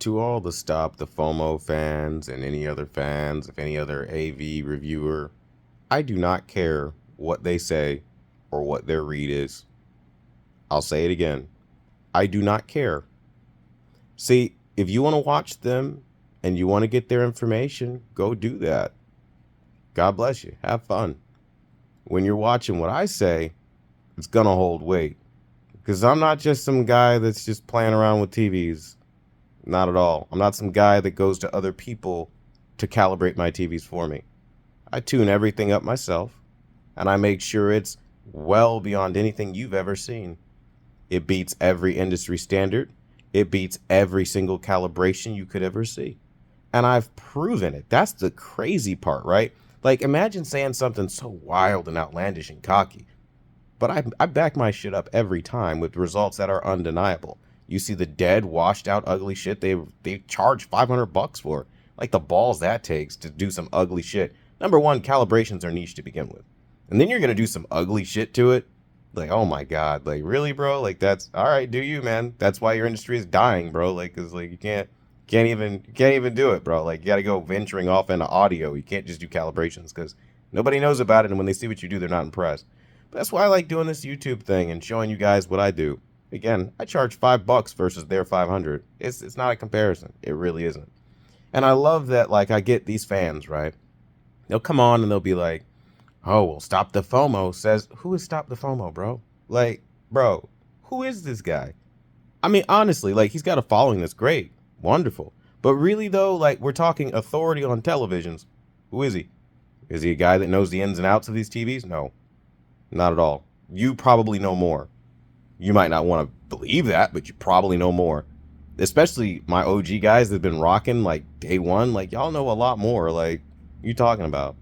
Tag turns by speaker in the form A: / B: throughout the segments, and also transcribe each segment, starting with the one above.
A: To all the Stop the FOMO fans and any other fans, if any other AV reviewer, I do not care what they say or what their read is. I'll say it again. I do not care. See, if you want to watch them and you want to get their information, go do that. God bless you. Have fun. When you're watching what I say, it's going to hold weight. Because I'm not just some guy that's just playing around with TVs. Not at all. I'm not some guy that goes to other people to calibrate my TVs for me. I tune everything up myself, and I make sure it's well beyond anything you've ever seen. It beats every industry standard. It beats every single calibration you could ever see. And I've proven it. That's the crazy part, right? Like, imagine saying something so wild and outlandish and cocky. But I back my shit up every time with results that are undeniable. You see the dead, washed out, ugly shit they charge $500 for. Like the balls that takes to do some ugly shit. Number one, calibrations are niche to begin with. And then you're going to do some ugly shit to it. Like, oh my God, like really, bro? Like that's all right. Do you, man? That's why your industry is dying, bro. Like, cause like you can't even do it, bro. Like you got to go venturing off into audio. You can't just do calibrations because nobody knows about it. And when they see what you do, they're not impressed. But that's why I like doing this YouTube thing and showing you guys what I do. Again, I charge $5 versus their 500. It's not a comparison. It really isn't. And I love that, like, I get these fans, right? They'll come on and they'll be like, oh, well, Stop the FOMO says, who is Stop the FOMO, bro? Like, bro, who is this guy? I mean, honestly, like, he's got a following that's great. Wonderful. But really, though, like, we're talking authority on televisions. Who is he? Is he a guy that knows the ins and outs of these TVs? No, not at all. You probably know more. You might not want to believe that, but you probably know more. Especially my OG guys that have been rocking like day one. Like, y'all know a lot more. Like, you talking about?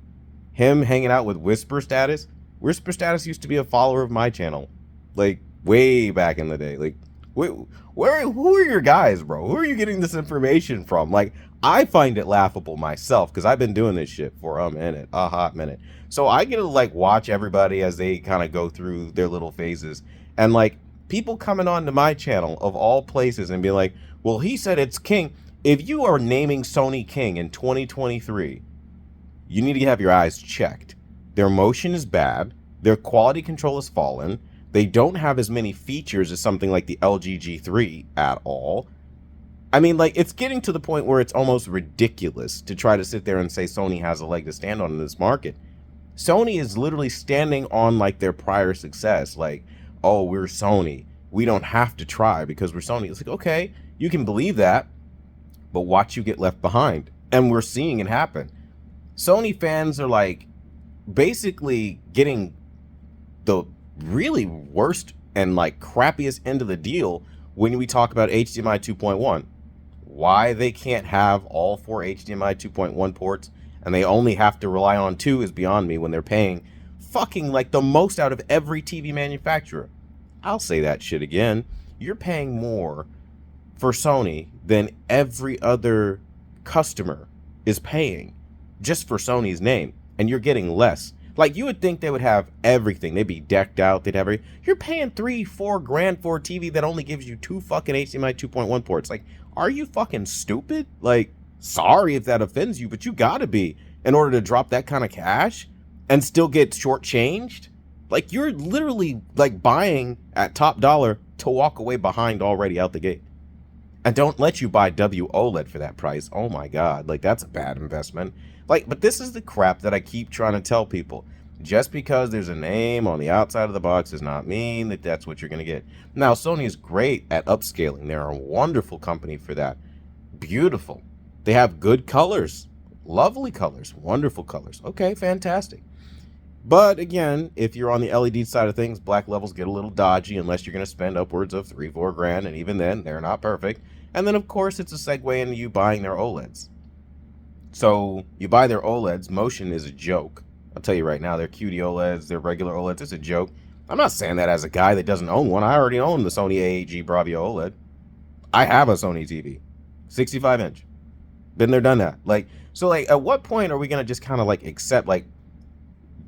A: Him hanging out with Whisper Status. Whisper Status used to be a follower of my channel. Like, way back in the day. Like, who are your guys, bro? Who are you getting this information from? Like, I find it laughable myself because I've been doing this shit for a hot minute. So I get to, like, watch everybody as they kind of go through their little phases. And, like, people coming onto my channel of all places and be like, well, he said it's king. If you are naming Sony king in 2023, you need to have your eyes checked. Their motion is bad. Their quality control has fallen. They don't have as many features as something like the LG G3 at all. I mean, like, it's getting to the point where it's almost ridiculous to try to sit there and say Sony has a leg to stand on in this market. Sony is literally standing on, like, their prior success. Like, oh, we're Sony. We don't have to try because we're Sony. It's like, okay, you can believe that, but watch you get left behind. And we're seeing it happen. Sony fans are, like, basically getting the really worst and, like, crappiest end of the deal when we talk about HDMI 2.1. Why they can't have all 4 HDMI 2.1 ports and they only have to rely on 2 is beyond me when they're paying fucking like the most out of every TV manufacturer. I'll say that shit again. You're paying more for Sony than every other customer is paying just for Sony's name, and you're getting less. Like, you would think they would have everything. They'd be decked out. They'd have every. You're paying $3-4 grand for a TV that only gives you 2 fucking HDMI 2.1 ports. Like, are you fucking stupid? Like, sorry if that offends you, but you gotta be in order to drop that kind of cash and still get shortchanged. Like, you're literally like buying at top dollar to walk away behind already out the gate. And don't let you buy WOLED for that price. Oh my God, like that's a bad investment. Like, but this is the crap that I keep trying to tell people. Just because there's a name on the outside of the box does not mean that that's what you're going to get. Now, Sony is great at upscaling. They're a wonderful company for that. Beautiful. They have good colors, lovely colors, wonderful colors. Okay, fantastic. But again, if you're on the LED side of things, black levels get a little dodgy unless you're going to spend upwards of $3-4 grand, and even then, they're not perfect. And then, of course, it's a segue into you buying their OLEDs. So you buy their OLEDs, motion is a joke. I'll tell you right now, their QD OLEDs, their regular OLEDs, it's a joke. I'm not saying that as a guy that doesn't own one. I already own the Sony A8G Bravia OLED. I have a Sony TV, 65-inch. Been there, done that. Like, so, like, at what point are we going to just kind of, like, accept, like,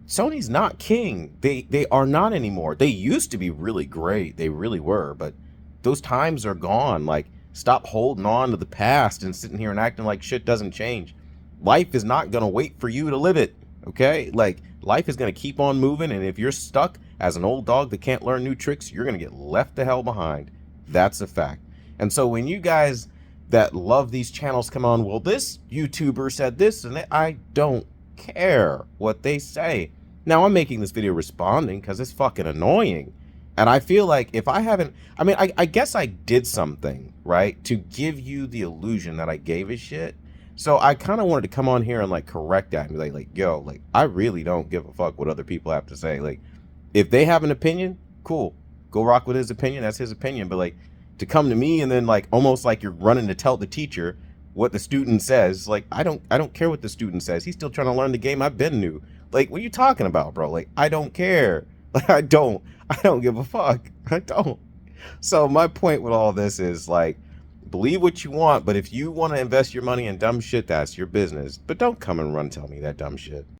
A: Sony's not king. They are not anymore. They used to be really great. They really were, but those times are gone. Like, Stop holding on to the past and sitting here and acting like shit doesn't change. Life is not going to wait for you to live it, okay? Like, life is going to keep on moving, and if you're stuck as an old dog that can't learn new tricks, you're going to get left the hell behind. That's a fact. And so when you guys that love these channels come on, well, this YouTuber said this and that, I don't care what they say. Now, I'm making this video responding because it's fucking annoying. And I feel like if I haven't, I mean, I guess I did something, right, to give you the illusion that I gave a shit. So I kind of wanted to come on here and like correct that and be like, yo, like, I really don't give a fuck what other people have to say. Like, if they have an opinion, cool, go rock with his opinion. That's his opinion. But like, to come to me and then like almost like you're running to tell the teacher what the student says, like, I don't care what the student says. He's still trying to learn the game I've been new. Like, what are you talking about, bro? Like, I don't care. Like, I don't give a fuck. I don't. So my point with all this is like, believe what you want, but if you want to invest your money in dumb shit, that's your business. But don't come and tell me that dumb shit.